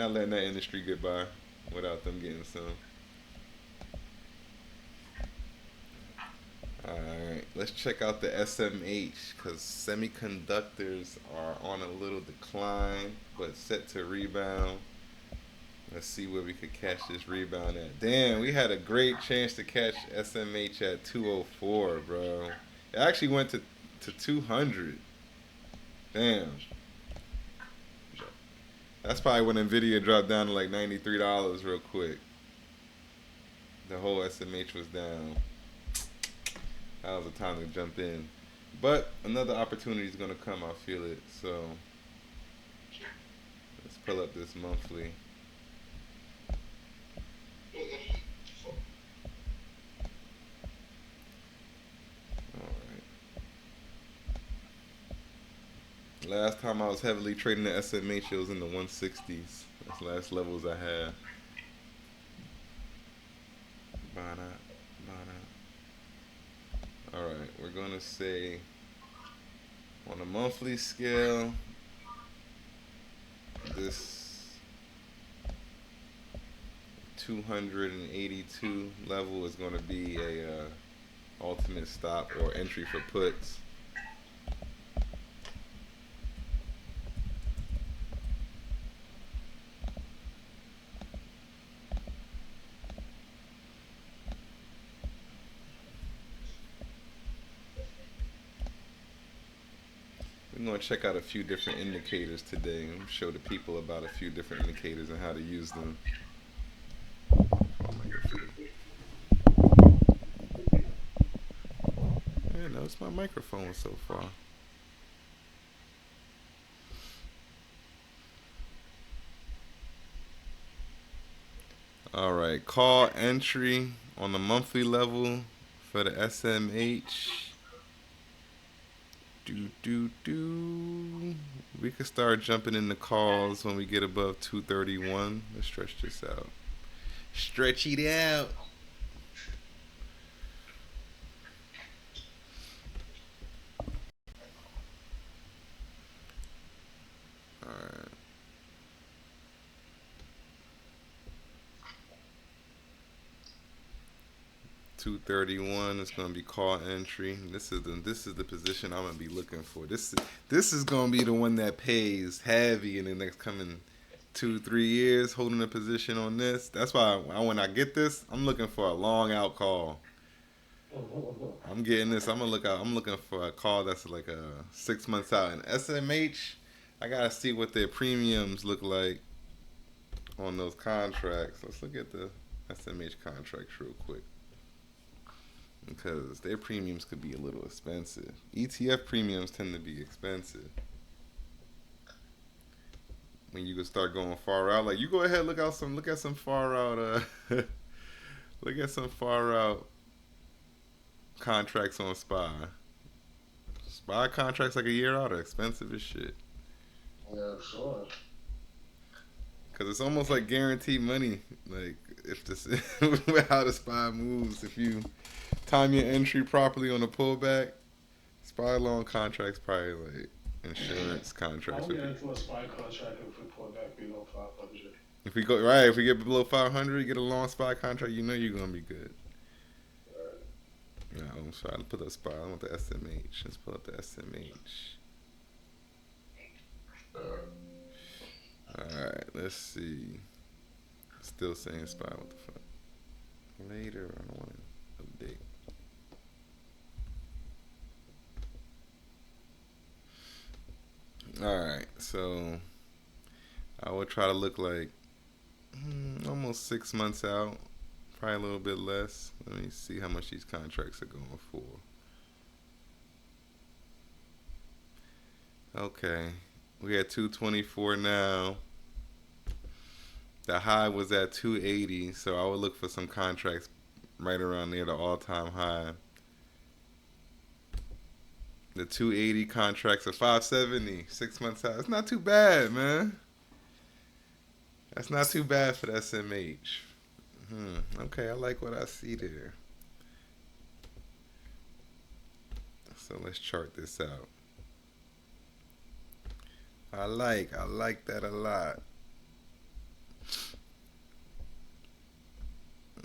Not letting that industry get by without them getting some. Alright, let's check out the SMH because semiconductors are on a little decline but set to rebound. Let's see where we could catch this rebound at. Damn, we had a great chance to catch SMH at 204, bro. It actually went to 200. Damn. That's probably when Nvidia dropped down to like $93 real quick. The whole SMH was down. That was the time to jump in. But another opportunity is going to come. I feel it. So let's pull up this monthly. Last time I was heavily trading the SMH, it was in the 160s. That's the last levels I had. Alright, we're going to say on a monthly scale, this 282 level is going to be a ultimate stop or entry for puts. We're going to check out a few different indicators today and show the people about a few different indicators and how to use them. I know it's my microphone so far. All right, call entry on the monthly level for the SMH. We could start jumping in the calls when we get above 231. Let's stretch this out. Stretch it out. All right. 231 is going to be call entry. This is the position I'm going to be looking for. This is going to be the one that pays heavy in the next coming 2-3 years. Holding a position on this. That's why when I get this, I'm looking for a long out call. I'm getting this. I'm gonna look out. I'm looking for a call that's like a 6 months out. And SMH, I gotta see what their premiums look like on those contracts. Let's look at the SMH contracts real quick, because their premiums could be a little expensive. ETF premiums tend to be expensive. When you can start going far out, like you go ahead, look at some far out, look at some far out contracts on SPY. SPY contracts like a year out are expensive as shit. Yeah, sure. Cause it's almost like guaranteed money. Like if this how the SPY moves, if you time your entry properly on the pullback, SPY long contracts probably like insurance contracts. I'll get into a SPY contract if we pull back below 500. If we go right, if we get below 500, get a long SPY contract, you know you're gonna be good. Yeah, I'm trying to put up SPY. I want the SMH. Let's pull up the SMH. Alright, let's see. Still saying SPY. What the fuck? Later, I don't want to update. Alright, so I would try to look like almost 6 months out. Probably a little bit less. Let me see how much these contracts are going for. Okay. We at 224 now. The high was at 280, so I would look for some contracts right around near the all-time high. The 280 contracts are 570, 6 months out. It's not too bad, man. That's not too bad for the SMH. Okay, I like what I see there. So let's chart this out. I like that a lot.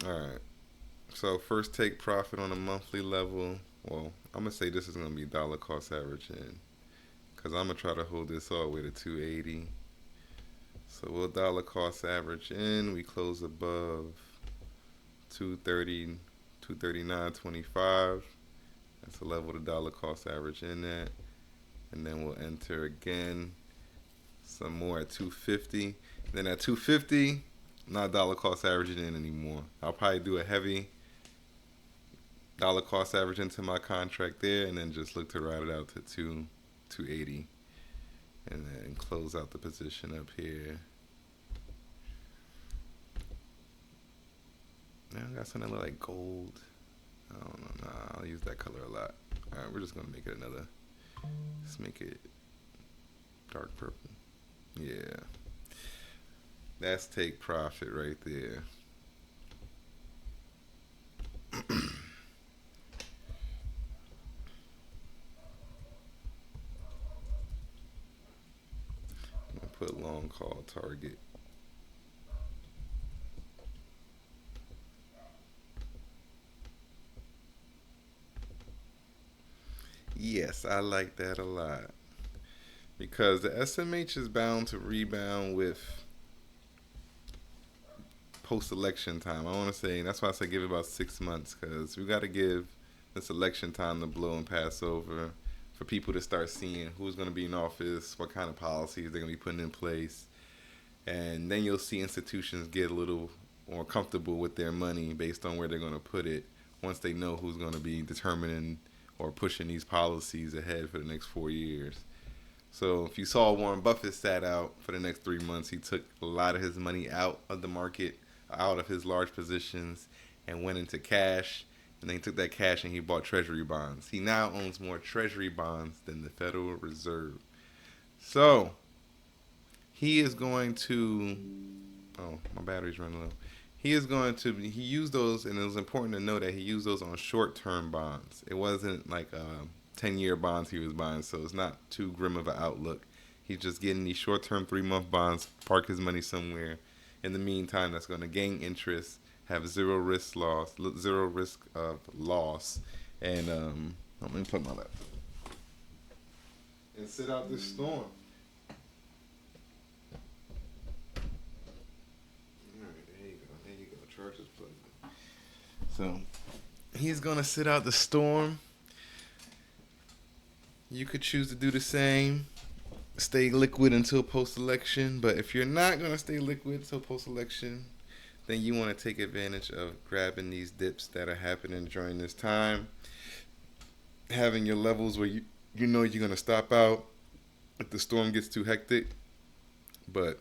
All right. So first take profit on a monthly level. Well, I'm gonna say this is gonna be dollar cost average in, cause I'm gonna try to hold this all the way to 280. So we'll dollar cost average in. We close above 230, 239.25. That's the level the dollar cost average in at. And then we'll enter again some more at 250. Then at 250, not dollar cost averaging in anymore. I'll probably do a heavy dollar cost average into my contract there, and then just look to ride it out to 280, and then close out the position up here. Now I got something that look like gold. I don't know. Nah, I'll use that color a lot. All right, we're just gonna make it another. Let's make it dark purple. Yeah, that's take profit right there. I'm gonna put long call target. Yes, I like that a lot because the SMH is bound to rebound with post election time. I want to say that's why I say give it about 6 months because we got to give this election time to blow and pass over for people to start seeing who's going to be in office, what kind of policies they're going to be putting in place, and then you'll see institutions get a little more comfortable with their money based on where they're going to put it once they know who's going to be determining or pushing these policies ahead for the next 4 years. So if you saw Warren Buffett sat out for the next 3 months, he took a lot of his money out of the market, out of his large positions, and went into cash. And then he took that cash and he bought treasury bonds. He now owns more treasury bonds than the Federal Reserve. So he is going to. Oh, my battery's running low. He is going to. He used those, and it was important to know that he used those on short-term bonds. It wasn't like 10-year bonds he was buying, so it's not too grim of an outlook. He's just getting these short-term 3-month bonds, park his money somewhere. In the meantime, that's going to gain interest, have zero risk of loss, and let me plug my laptop and sit out this storm. All right, there you go. There you go. Charge is plugged in. So he's going to sit out the storm. You could choose to do the same, stay liquid until post-election. But if you're not going to stay liquid until post-election, then you want to take advantage of grabbing these dips that are happening during this time, having your levels where you know you're going to stop out if the storm gets too hectic. But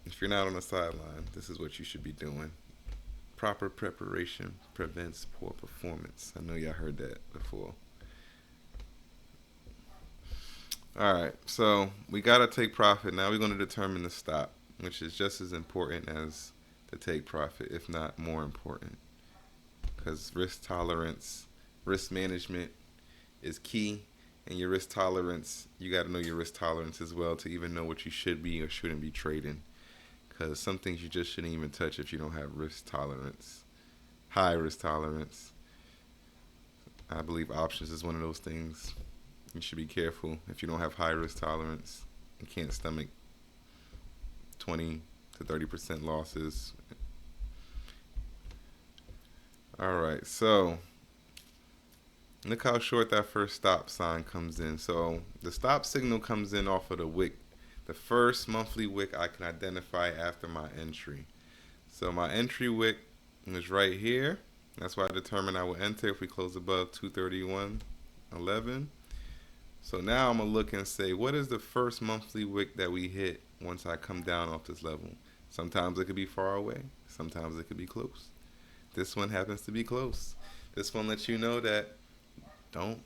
if you're not on the sideline, this is what you should be doing. Proper preparation prevents poor performance. I know y'all heard that before. All right, so we got to take profit. Now we're going to determine the stop, which is just as important as the take profit, if not more important. Because risk tolerance, risk management is key. And your risk tolerance, you got to know your risk tolerance as well to even know what you should be or shouldn't be trading. Because some things you just shouldn't even touch if you don't have risk tolerance, high risk tolerance. I believe options is one of those things. You should be careful if you don't have high risk tolerance. You can't stomach 20 to 30% losses. All right, so look how short that first stop sign comes in. So the stop signal comes in off of the wick, the first monthly wick I can identify after my entry. So my entry wick is right here. That's why I determined I would enter if we close above 231.11. So now I'm going to look and say, what is the first monthly wick that we hit once I come down off this level? Sometimes it could be far away. Sometimes it could be close. This one happens to be close. This one lets you know that don't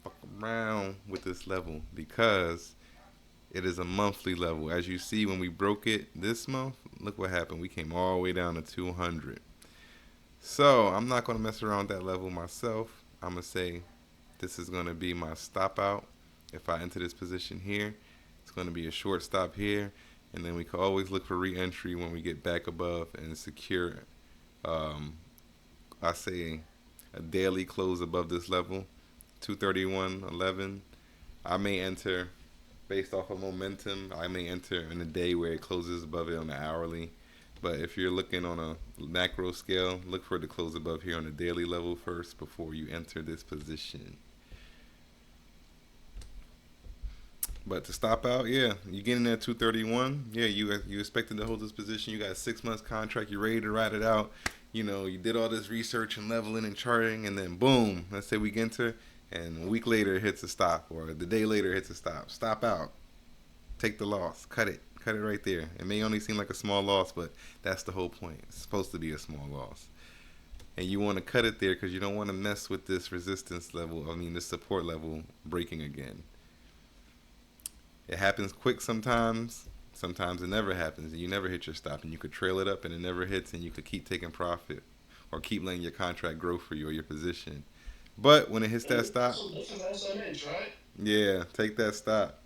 fuck around with this level because it is a monthly level. As you see, when we broke it this month, look what happened. We came all the way down to 200. So I'm not going to mess around with that level myself. I'm going to say this is going to be my stop out. If I enter this position here, it's going to be a short stop here. and then we can always look for re-entry when we get back above and secure. Um, I say a daily close above this level, 231.11. I may enter based off of momentum. I may enter in a day where it closes above it on the hourly. But if you're looking on a macro scale, look for it to close above here on the daily level first before you enter this position. But to stop out, yeah, you get in at 231. Yeah, you expected to hold this position. You got a 6 months contract. You're ready to ride it out. You know, you did all this research and leveling and charting, and then boom, let's say we enter, and a week later it hits a stop, or the day later it hits a stop. Stop out. Take the loss. Cut it right there. It may only seem like a small loss, but that's the whole point. It's supposed to be a small loss. And you want to cut it there because you don't want to mess with this resistance level, I mean, this support level breaking again. It happens quick sometimes. Sometimes it never happens and you never hit your stop and you could trail it up and it never hits and you could keep taking profit or keep letting your contract grow for you or your position. But when it hits that stop, So this is SMH, right? yeah, take that stop.